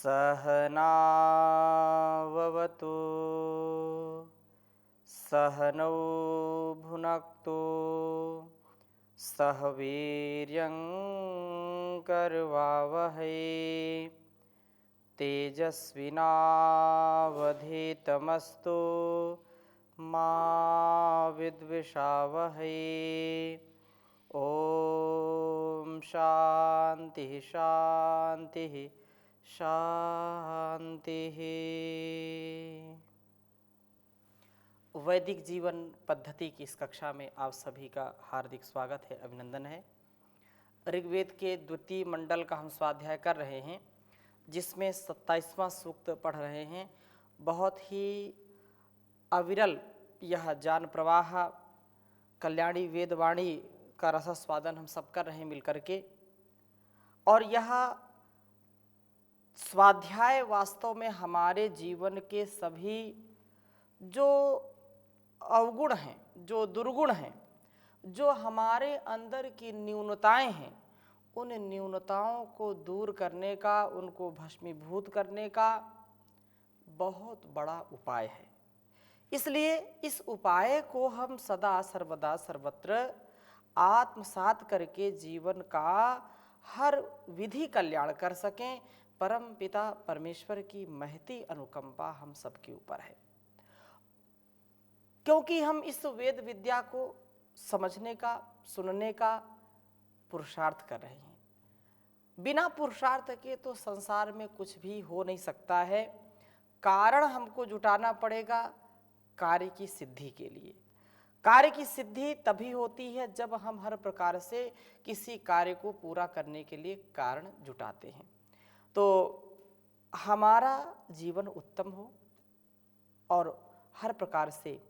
सहनाववतु सहनौ भुनक्तु सह वीर्यं करवावहै तेजस्विनावधीतमस्तु मा विद्विषावहै। ओम शांति शांति शांति। वैदिक जीवन पद्धति की इस कक्षा में आप सभी का हार्दिक स्वागत है, अभिनंदन है। ऋग्वेद के द्वितीय मंडल का हम स्वाध्याय कर रहे हैं, जिसमें 27वां सूक्त पढ़ रहे हैं। बहुत ही अविरल यह ज्ञान प्रवाह कल्याणी वेदवाणी का रसास्वादन हम सब कर रहे हैं मिलकर के। और यह स्वाध्याय वास्तव में हमारे जीवन के सभी जो अवगुण हैं, जो दुर्गुण हैं, जो हमारे अंदर की न्यूनताएं हैं, उन न्यूनताओं को दूर करने का, उनको भस्मीभूत करने का बहुत बड़ा उपाय है। इसलिए इस उपाय को हम सदा सर्वदा सर्वत्र आत्मसात करके जीवन का हर विधि कल्याण कर सकें। परम पिता परमेश्वर की महती अनुकंपा हम सबके ऊपर है, क्योंकि हम इस वेद विद्या को समझने का, सुनने का पुरुषार्थ कर रहे हैं। बिना पुरुषार्थ के तो संसार में कुछ भी हो नहीं सकता है। कारण हमको जुटाना पड़ेगा कार्य की सिद्धि के लिए। कार्य की सिद्धि तभी होती है जब हम हर प्रकार से किसी कार्य को पूरा करने के लिए कारण जुटाते हैं। तो हमारा जीवन उत्तम हो और हर प्रकार से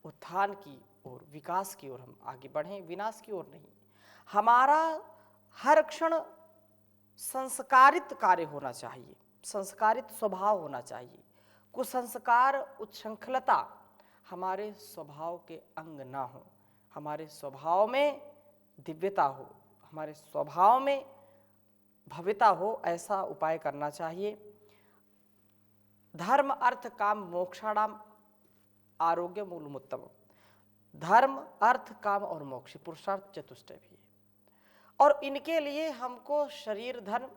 उत्थान की ओर, विकास की ओर हम आगे बढ़ें, विनाश की ओर नहीं। हमारा हर क्षण संस्कारित कार्य होना चाहिए, संस्कारित स्वभाव होना चाहिए। कुसंस्कार, उच्छृंखलता हमारे स्वभाव के अंग ना हो। हमारे स्वभाव में दिव्यता हो, हमारे स्वभाव में भव्यता हो, ऐसा उपाय करना चाहिए। धर्म अर्थ काम मोक्षाणाम आरोग्य मूलमुत्तम। धर्म अर्थ काम और मोक्ष पुरुषार्थ चतुष्टय भी है। और इनके लिए हमको शरीर धन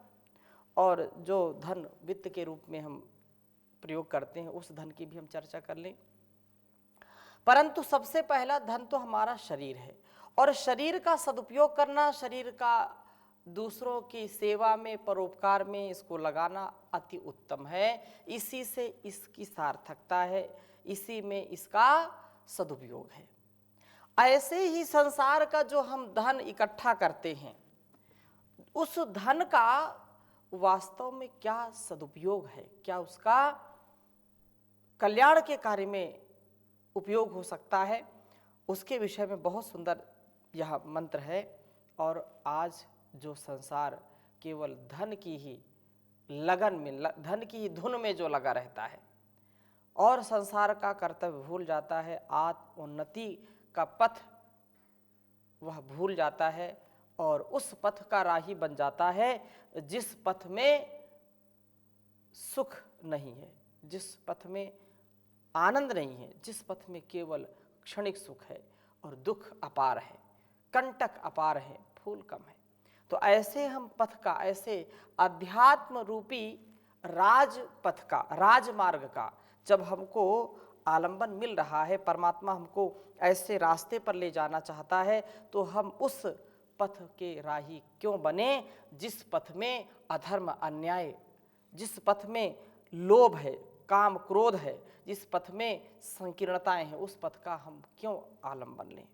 और जो धन वित्त के रूप में हम प्रयोग करते हैं, उस धन की भी हम चर्चा कर लें। परंतु सबसे पहला धन तो हमारा शरीर है, और शरीर का सदुपयोग करना, शरीर का दूसरों की सेवा में, परोपकार में इसको लगाना अति उत्तम है। इसी से इसकी सार्थकता है, इसी में इसका सदुपयोग है। ऐसे ही संसार का जो हम धन इकट्ठा करते हैं, उस धन का वास्तव में क्या सदुपयोग है, क्या उसका कल्याण के कार्य में उपयोग हो सकता है, उसके विषय में बहुत सुंदर यह मंत्र है। और आज जो संसार केवल धन की ही लगन में, धन की ही धुन में जो लगा रहता है और संसार का कर्तव्य भूल जाता है, आत्मोन्नति का पथ वह भूल जाता है और उस पथ का राही बन जाता है जिस पथ में सुख नहीं है, जिस पथ में आनंद नहीं है, जिस पथ में केवल क्षणिक सुख है और दुख अपार है, कंटक अपार है, फूल कम है। तो ऐसे हम पथ का, ऐसे अध्यात्म रूपी राजपथ का, राजमार्ग का जब हमको आलंबन मिल रहा है, परमात्मा हमको ऐसे रास्ते पर ले जाना चाहता है, तो हम उस पथ के राही क्यों बने जिस पथ में अधर्म, अन्याय, जिस पथ में लोभ है, काम, क्रोध है, जिस पथ में संकीर्णताएं हैं, उस पथ का हम क्यों आलंबन लें।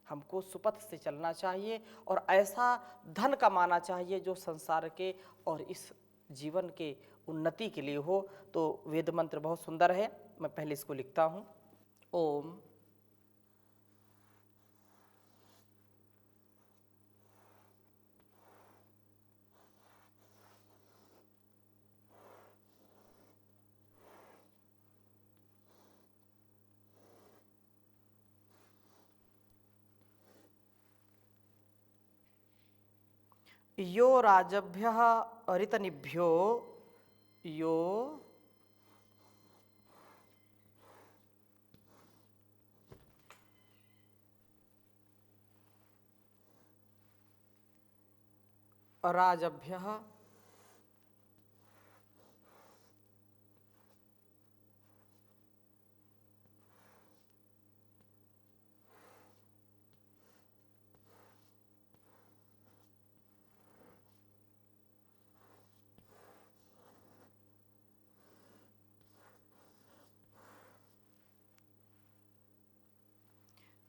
हमको सुपथ से चलना चाहिए और ऐसा धन कमाना चाहिए जो संसार के और इस जीवन के उन्नति के लिए हो। तो वेद मंत्र बहुत सुंदर है, मैं पहले इसको लिखता हूँ। ओम यो राजभ्यः अरितनिभ्यो यो राजभ्यः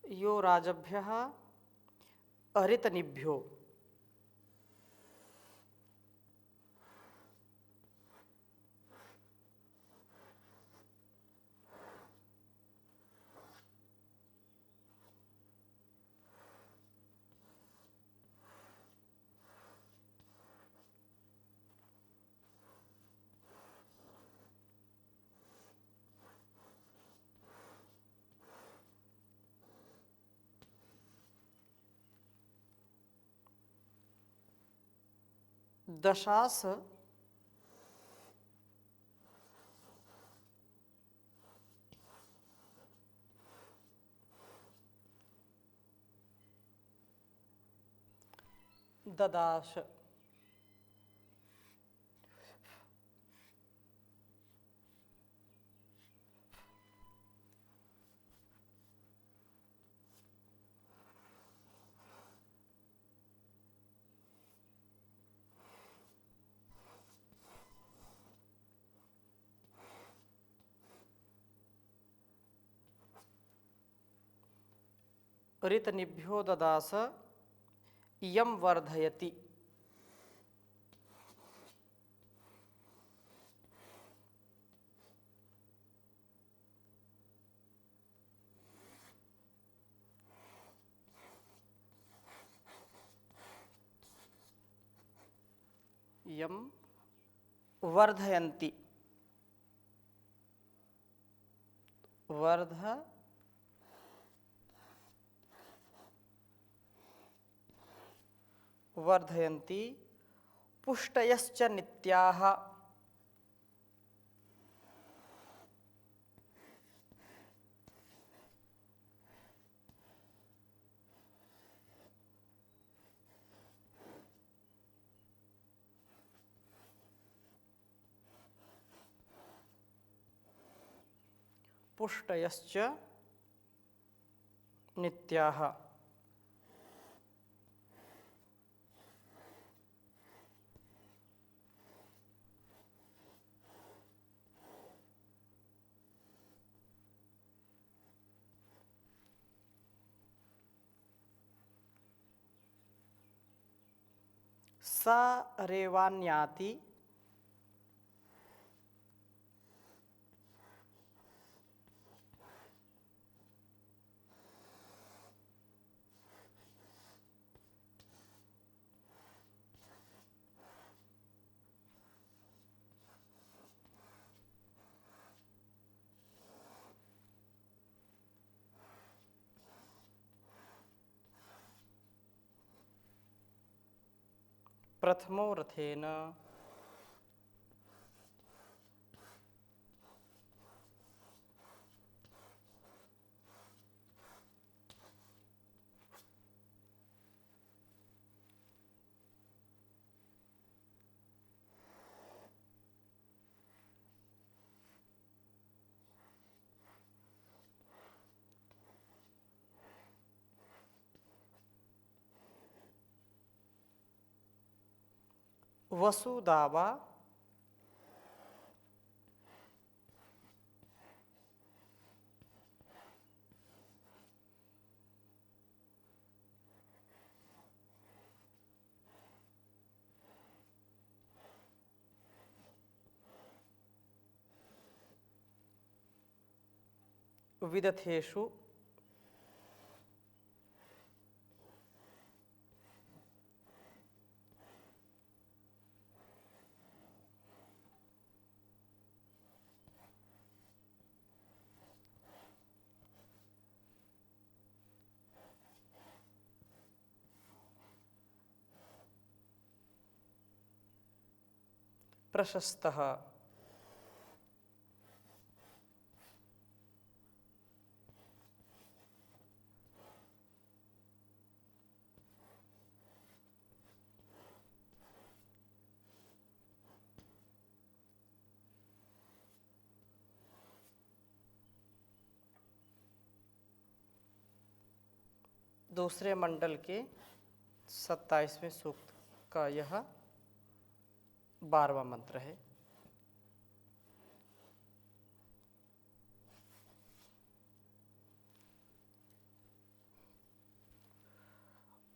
यो राजभ्यः अरितनिभ्यो दशास ददाश। ऋतनिभ्यो ददास यम वर्धयति। यम वर्धयन्ति वर्धयन्ति पुष्टयश्च नित्याः। पुष्टयश्च नित्याः। स रेवान्याति प्रथमो रथेन वसुदावा विदथेषु प्रशस्तः। दूसरे मंडल के 27वें सूक्त का यह 12वां मंत्र है।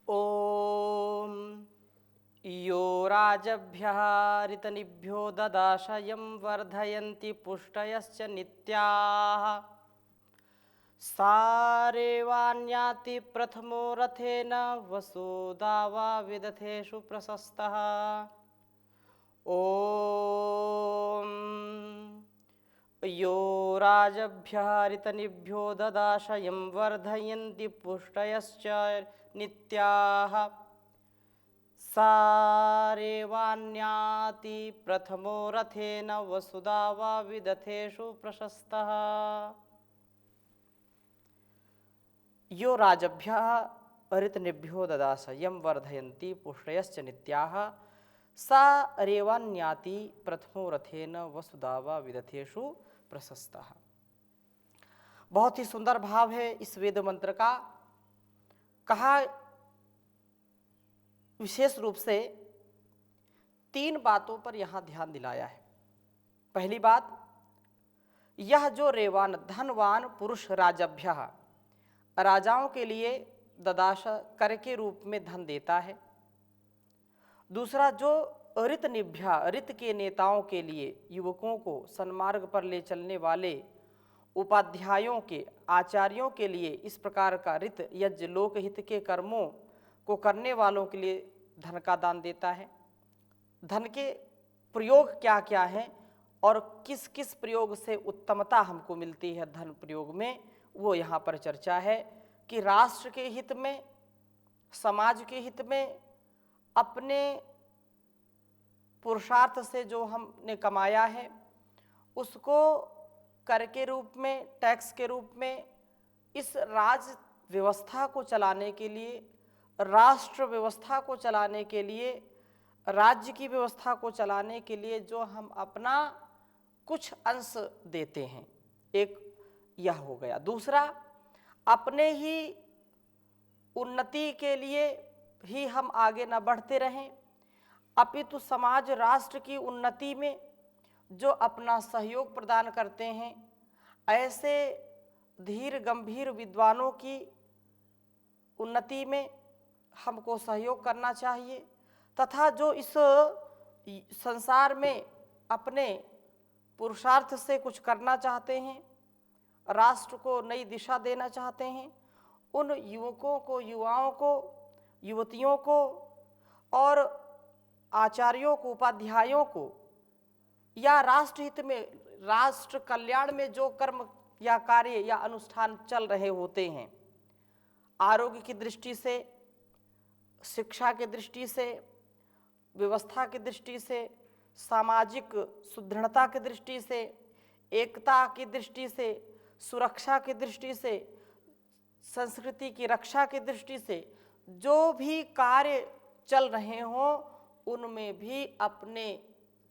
ओम यो राजभ्यः ऋतनिभ्यो ददाशयं वर्धयन्ति पुष्टयश्च नित्याः सारेवान्याति प्रथमो रथेन वसुधावा विदथेषु प्रशस्तः। ओम यो राजभ्यः ऋतनिभ्यो ददाशयं वर्धयन्ति पुष्टयश्च नित्याः सारेवान्याति प्रथमो रथेन वसुधावा विदथेषु प्रशस्तः। यो राजभ्यः ऋतनिभ्यो ददाशयं वर्धयन्ति पुष्टयश्च नित्याः सा रेवान्याति प्रथमो रथेन वसुधावा विदथेषु प्रशस्तः। बहुत ही सुंदर भाव है इस वेद मंत्र का। कहा विशेष रूप से 3 बातों पर यहां ध्यान दिलाया है। पहली बात, यह जो रेवान धनवान पुरुष राजभ्यः राजाओं के लिए ददाश कर के रूप में धन देता है। दूसरा, जो ऋतनिभ्य ऋत के नेताओं के लिए युवकों को सन्मार्ग पर ले चलने वाले उपाध्यायों के आचार्यों के लिए इस प्रकार का ऋत यज्ञ लोकहित के कर्मों को करने वालों के लिए धन का दान देता है। धन के प्रयोग क्या क्या हैं और किस किस प्रयोग से उत्तमता हमको मिलती है धन प्रयोग में, वो यहाँ पर चर्चा है कि राष्ट्र के हित में, समाज के हित में, अपने पुरुषार्थ से जो हमने कमाया है उसको कर के रूप में, टैक्स के रूप में, इस राज व्यवस्था को चलाने के लिए, राष्ट्र व्यवस्था को चलाने के लिए, राज्य की व्यवस्था को चलाने के लिए जो हम अपना कुछ अंश देते हैं, एक यह हो गया। दूसरा, अपने ही उन्नति के लिए ही हम आगे न बढ़ते रहें, अपितु समाज राष्ट्र की उन्नति में जो अपना सहयोग प्रदान करते हैं, ऐसे धीर गंभीर विद्वानों की उन्नति में हमको सहयोग करना चाहिए। तथा जो इस संसार में अपने पुरुषार्थ से कुछ करना चाहते हैं, राष्ट्र को नई दिशा देना चाहते हैं, उन युवकों को, युवाओं को, युवतियों को और आचार्यों को, उपाध्यायों को, या राष्ट्र हित में, राष्ट्र कल्याण में जो कर्म या कार्य या अनुष्ठान चल रहे होते हैं, आरोग्य की दृष्टि से, शिक्षा की दृष्टि से, व्यवस्था की दृष्टि से, सामाजिक सुदृढ़ता की दृष्टि से, एकता की दृष्टि से, सुरक्षा की दृष्टि से, संस्कृति की रक्षा की दृष्टि से जो भी कार्य चल रहे हों, उनमें भी अपने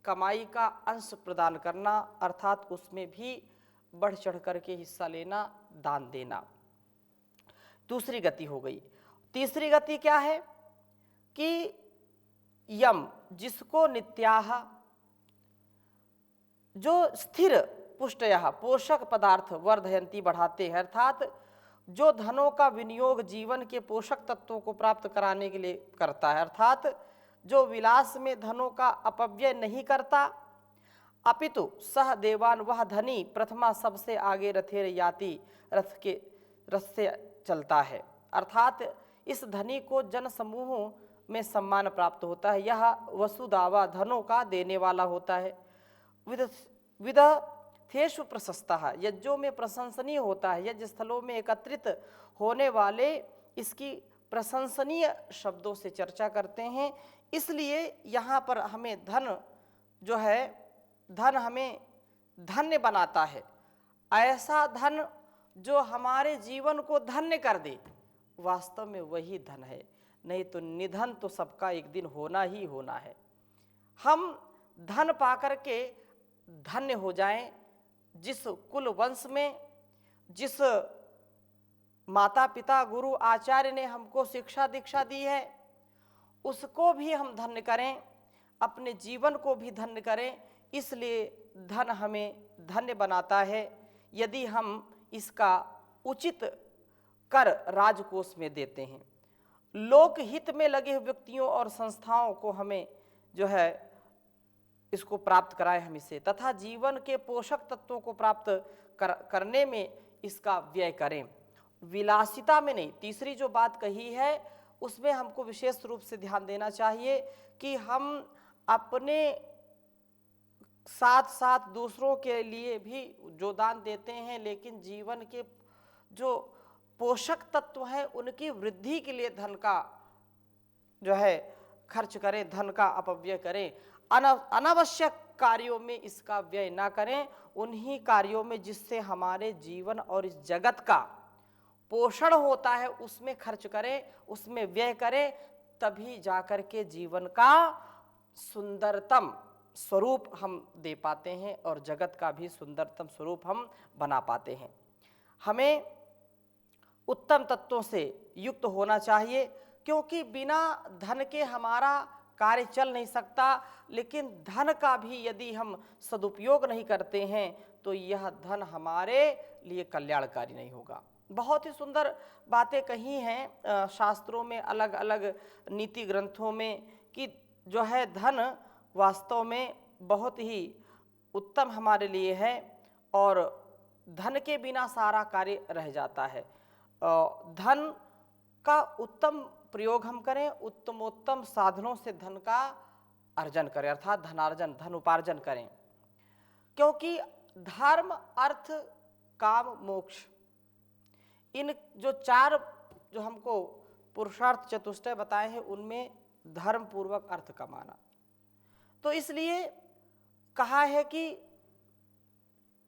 कमाई का अंश प्रदान करना, अर्थात उसमें भी बढ़ चढ़ करके हिस्सा लेना, दान देना। दूसरी गति हो गई। तीसरी गति क्या है कि यम, जिसको नित्याह, जो स्थिर पुष्टयः पोषक पदार्थ वर्धयंती बढ़ाते हैं, अर्थात जो धनों का विनियोग जीवन के पोषक तत्वों को प्राप्त कराने के लिए करता है, अर्थात जो विलास में धनों का अपव्यय नहीं करता, अपितु सह देवान, वह धनी प्रथमा सबसे आगे रथेर याति, रथ से चलता है, अर्थात इस धनी को जन समूह में सम्मान प्राप्त होता है। यह वसुधावा धनों का देने वाला होता है। विदथेषु प्रशस्तः, यज्ञों में प्रशंसनीय होता है। यज्ञ स्थलों में एकत्रित होने वाले इसकी प्रशंसनीय शब्दों से चर्चा करते हैं। इसलिए यहाँ पर हमें धन जो है, धन हमें धन्य बनाता है। ऐसा धन जो हमारे जीवन को धन्य कर दे, वास्तव में वही धन है, नहीं तो निधन तो सबका एक दिन होना ही होना है। हम धन पाकर के धन्य हो जाएं, जिस कुल वंश में, जिस माता पिता गुरु आचार्य ने हमको शिक्षा दीक्षा दी है, उसको भी हम धन्य करें, अपने जीवन को भी धन्य करें। इसलिए धन हमें धन्य बनाता है यदि हम इसका उचित कर राजकोष में देते हैं। लोक हित में लगे हुए व्यक्तियों और संस्थाओं को हमें जो है इसको प्राप्त कराएं हम इसे, तथा जीवन के पोषक तत्वों को प्राप्त करने में इसका व्यय करें, विलासिता में नहीं। तीसरी जो बात कही है उसमें हमको विशेष रूप से ध्यान देना चाहिए कि हम अपने साथ साथ दूसरों के लिए भी जो दान देते हैं, लेकिन जीवन के जो पोषक तत्व हैं उनकी वृद्धि के लिए धन का जो है खर्च करें, धन का अपव्यय करें। अनावश्यक कार्यों में इसका व्यय ना करें, उन्हीं कार्यों में जिससे हमारे जीवन और इस जगत का पोषण होता है उसमें खर्च करें, उसमें व्यय करें, तभी जाकर के जीवन का सुंदरतम स्वरूप हम दे पाते हैं और जगत का भी सुंदरतम स्वरूप हम बना पाते हैं। हमें उत्तम तत्वों से युक्त होना चाहिए, क्योंकि बिना धन के हमारा कार्य चल नहीं सकता। लेकिन धन का भी यदि हम सदुपयोग नहीं करते हैं तो यह धन हमारे लिए कल्याणकारी नहीं होगा। बहुत ही सुंदर बातें कही हैं शास्त्रों में, अलग अलग नीति ग्रंथों में, कि जो है धन वास्तव में बहुत ही उत्तम हमारे लिए है और धन के बिना सारा कार्य रह जाता है। धन का उत्तम प्रयोग हम करें, उत्तमोत्तम साधनों से धन का अर्जन करें, अर्थात धनार्जन, धन उपार्जन करें, क्योंकि धर्म अर्थ काम मोक्ष, इन जो चार जो हमको पुरुषार्थ चतुष्टय बताए हैं उनमें धर्म पूर्वक अर्थ कमाना। तो इसलिए कहा है कि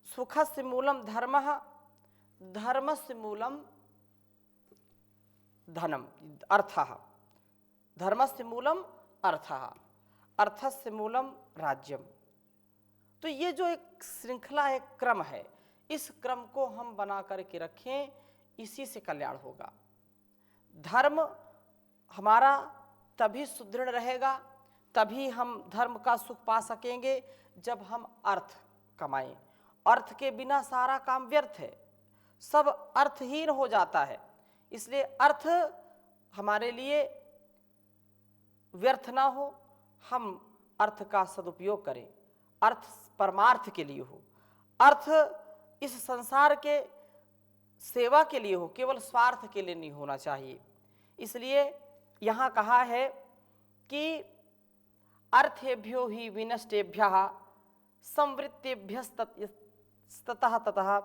सुखस्य मूलम धर्मः, धर्मस्य मूलम धनम, अर्थः, धर्मस्य मूलम अर्थः, अर्थस्य मूलम राज्यम। तो ये जो एक श्रृंखला, एक क्रम है, इस क्रम को हम बना करके रखें, इसी से कल्याण होगा। धर्म हमारा तभी सुदृढ़ रहेगा, तभी हम धर्म का सुख पा सकेंगे जब हम अर्थ कमाएं। अर्थ के बिना सारा काम व्यर्थ है, सब अर्थहीन हो जाता है। इसलिए अर्थ हमारे लिए व्यर्थ ना हो, हम अर्थ का सदुपयोग करें, अर्थ परमार्थ के लिए हो, अर्थ इस संसार के सेवा के लिए हो, केवल स्वार्थ के लिए नहीं होना चाहिए। इसलिए यहाँ कहा है कि अर्थेभ्यो ही विनष्टेभ्यः संवृत्तेभ्यस्ततः ततः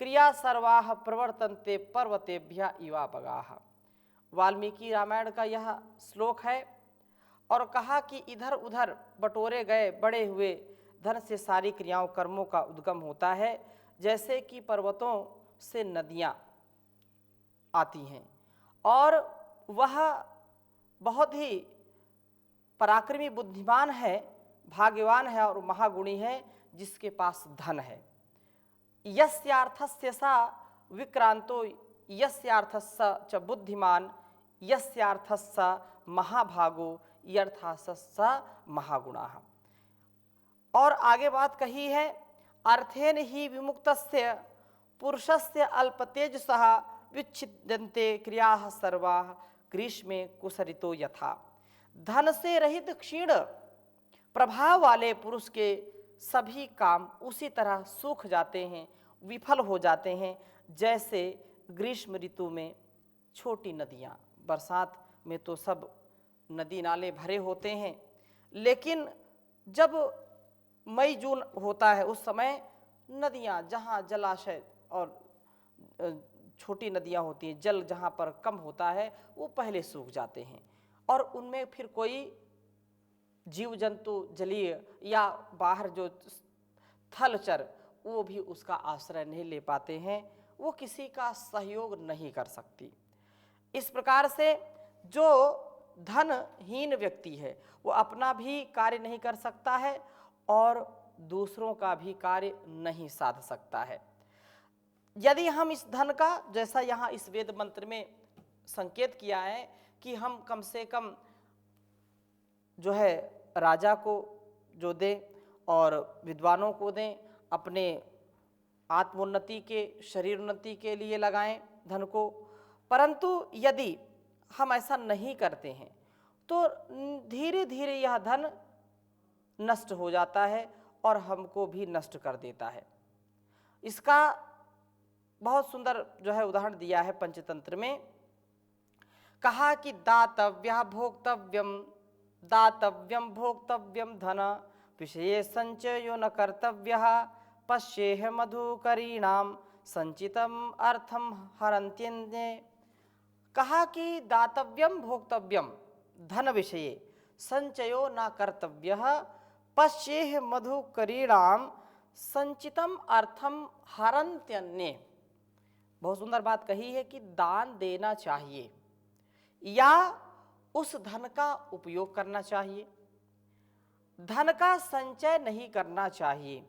क्रिया सर्वाः प्रवर्तन्ते पर्वतेभ्यः इवापगाः। वाल्मीकि रामायण का यह श्लोक है और कहा कि इधर उधर बटोरे गए बड़े हुए धन से सारी क्रियाओं कर्मों का उद्गम होता है, जैसे कि पर्वतों से नदियाँ आती हैं, और वह बहुत ही पराक्रमी बुद्धिमान है, भाग्यवान है और महागुणी है जिसके पास धन है। यस्यार्थस्य सा विक्रांतो यस्यार्थस्य च बुद्धिमान यस्यार्थस्य महाभागो यर्थास्य महागुणाः। और आगे बात कही है, अर्थेन ही विमुक्तस्य पुरुषस्य अल्पतेजसः विच्छिद्यन्ते क्रियाः सर्वाः ग्रीष्मे कुसरितो यथा। धन से रहित क्षीण प्रभाव वाले पुरुष के सभी काम उसी तरह सूख जाते हैं, विफल हो जाते हैं, जैसे ग्रीष्म ऋतु में छोटी नदियाँ। बरसात में तो सब नदी नाले भरे होते हैं, लेकिन जब मई जून होता है उस समय नदियाँ, जहाँ जलाशय और छोटी नदियाँ होती हैं, जल जहाँ पर कम होता है वो पहले सूख जाते हैं और उनमें फिर कोई जीव जंतु जलीय या बाहर जो थलचर वो भी उसका आश्रय नहीं ले पाते हैं, वो किसी का सहयोग नहीं कर सकती। इस प्रकार से जो धनहीन व्यक्ति है वो अपना भी कार्य नहीं कर सकता है और दूसरों का भी कार्य नहीं साध सकता है। यदि हम इस धन का, जैसा यहाँ इस वेद मंत्र में संकेत किया है कि हम कम से कम जो है राजा को जो दें और विद्वानों को दें, अपने आत्मोन्नति के, शरीर उन्नति के लिए लगाएं धन को, परंतु यदि हम ऐसा नहीं करते हैं तो धीरे धीरे यह धन नष्ट हो जाता है और हमको भी नष्ट कर देता है। इसका बहुत सुंदर जो है उदाहरण दिया है पंचतंत्र में। कहा कि दातव्यः भोक्तव्यम, दातव्यम भोक्तव्यम धन विषये संचयो न कर्तव्यः, पश्येह मधुकरीणाम संचितम अर्थम हरन्त्यन्ये। कहा कि दातव्यम भोक्तव्यम धन विषये संचयो न कर्तव्यः, पश्येह मधुकरीणाम संचितम अर्थम हरन्त्यन्ये। बहुत सुंदर बात कही है कि दान देना चाहिए या उस धन का उपयोग करना चाहिए, धन का संचय नहीं करना चाहिए।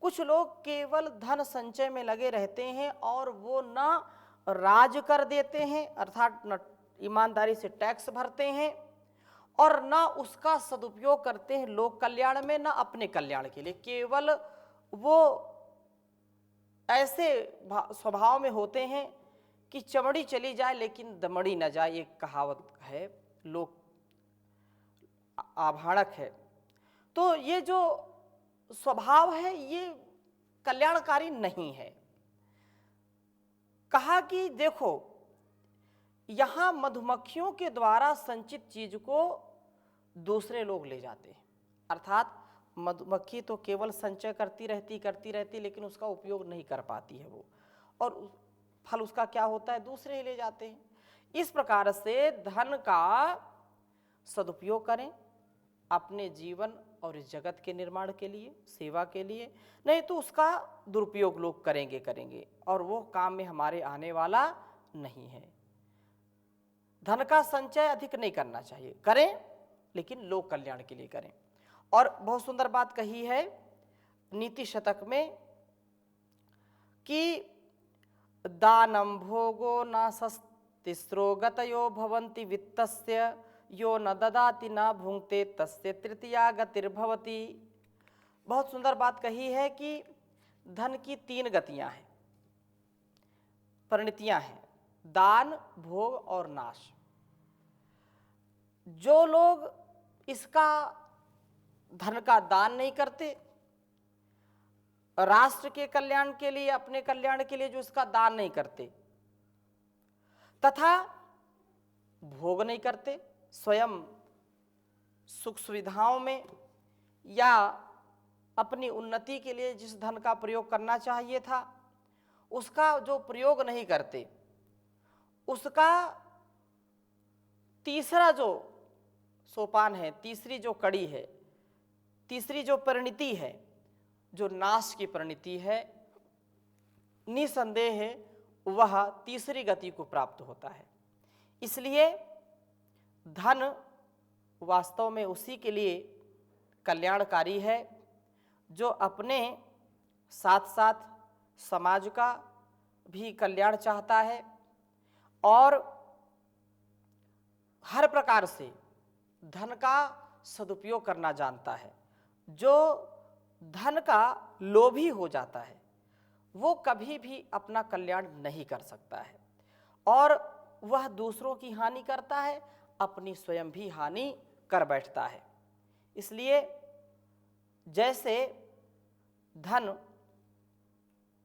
कुछ लोग केवल धन संचय में लगे रहते हैं और वो ना राज कर देते हैं, अर्थात न ईमानदारी से टैक्स भरते हैं और ना उसका सदुपयोग करते हैं लोक कल्याण में, ना अपने कल्याण के लिए। केवल वो ऐसे स्वभाव में होते हैं कि चमड़ी चली जाए लेकिन दमड़ी न जाए, एक कहावत है, लोक आभाणक है। तो ये जो स्वभाव है ये कल्याणकारी नहीं है। कहा कि देखो यहां मधुमक्खियों के द्वारा संचित चीज को दूसरे लोग ले जाते हैं, अर्थात मधुमक्खी तो केवल संचय करती रहती लेकिन उसका उपयोग नहीं कर पाती है वो, और फल उसका क्या होता है, दूसरे ही ले जाते हैं। इस प्रकार से धन का सदुपयोग करें अपने जीवन और इस जगत के निर्माण के लिए, सेवा के लिए, नहीं तो उसका दुरुपयोग लोग करेंगे और वो काम में हमारे आने वाला नहीं है। धन का संचय अधिक नहीं करना चाहिए, करें लेकिन लोक कल्याण के लिए करें। और बहुत सुंदर बात कही है नीति शतक में कि दानम भोगो न तिस्रो गतयो भवन्ति वित्तस्य, यो न ददाति न भुंक्ते तस्य तृतीया गतिर्भवति। बहुत सुंदर बात कही है कि धन की 3 गतियां हैं, परिणतियां हैं, दान, भोग और नाश। जो लोग इसका धन का दान नहीं करते, राष्ट्र के कल्याण के लिए, अपने कल्याण के लिए जो इसका दान नहीं करते, तथा भोग नहीं करते, स्वयं सुख सुविधाओं में या अपनी उन्नति के लिए जिस धन का प्रयोग करना चाहिए था उसका जो प्रयोग नहीं करते, उसका तीसरा जो सोपान है, तीसरी जो कड़ी है, तीसरी जो परिणति है, जो नाश की परिणति है, निसंदेह है वह तीसरी गति को प्राप्त होता है। इसलिए धन वास्तव में उसी के लिए कल्याणकारी है जो अपने साथ साथ समाज का भी कल्याण चाहता है और हर प्रकार से धन का सदुपयोग करना जानता है। जो धन का लोभी हो जाता है वो कभी भी अपना कल्याण नहीं कर सकता है और वह दूसरों की हानि करता है, अपनी स्वयं भी हानि कर बैठता है। इसलिए जैसे धन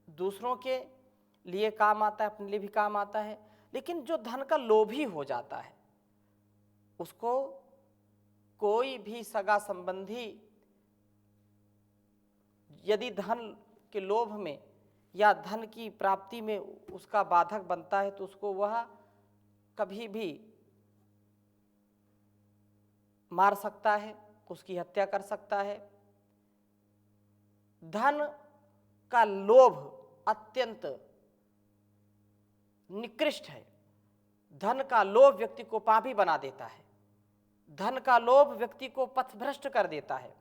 दूसरों के लिए काम आता है, अपने लिए भी काम आता है, लेकिन जो धन का लोभी हो जाता है उसको कोई भी सगा संबंधी यदि धन के लोभ में या धन की प्राप्ति में उसका बाधक बनता है तो उसको वह कभी भी मार सकता है, उसकी हत्या कर सकता है। धन का लोभ अत्यंत निकृष्ट है। धन का लोभ व्यक्ति को पापी बना देता है। धन का लोभ व्यक्ति को पथभ्रष्ट कर देता है।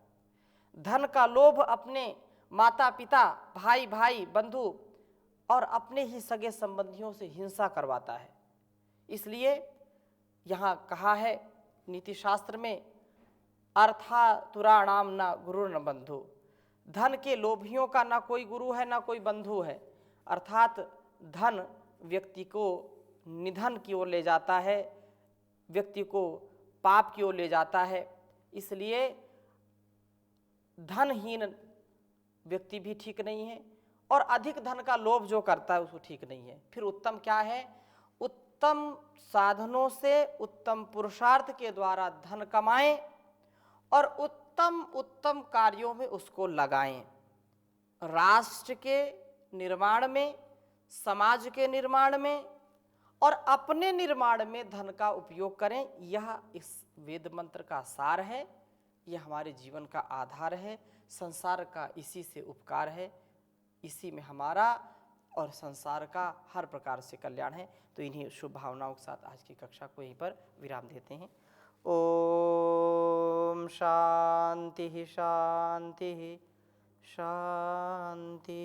धन का लोभ अपने माता पिता, भाई भाई, बंधु और अपने ही सगे संबंधियों से हिंसा करवाता है। इसलिए यहाँ कहा है नीति शास्त्र में, अर्थातुराणाम ना गुरु न बंधु, धन के लोभियों का ना कोई गुरु है ना कोई बंधु है। अर्थात धन व्यक्ति को निधन की ओर ले जाता है, व्यक्ति को पाप की ओर ले जाता है। इसलिए धनहीन व्यक्ति भी ठीक नहीं है और अधिक धन का लोभ जो करता है उसको ठीक नहीं है। फिर उत्तम क्या है? उत्तम साधनों से उत्तम पुरुषार्थ के द्वारा धन कमाएं और उत्तम उत्तम कार्यों में उसको लगाएं। राष्ट्र के निर्माण में, समाज के निर्माण में और अपने निर्माण में धन का उपयोग करें। यह इस वेद मंत्र का सार है, यह हमारे जीवन का आधार है, संसार का इसी से उपकार है, इसी में हमारा और संसार का हर प्रकार से कल्याण है। तो इन्हीं शुभ भावनाओं के साथ आज की कक्षा को यहीं पर विराम देते हैं। ओम शांति शांति शांति।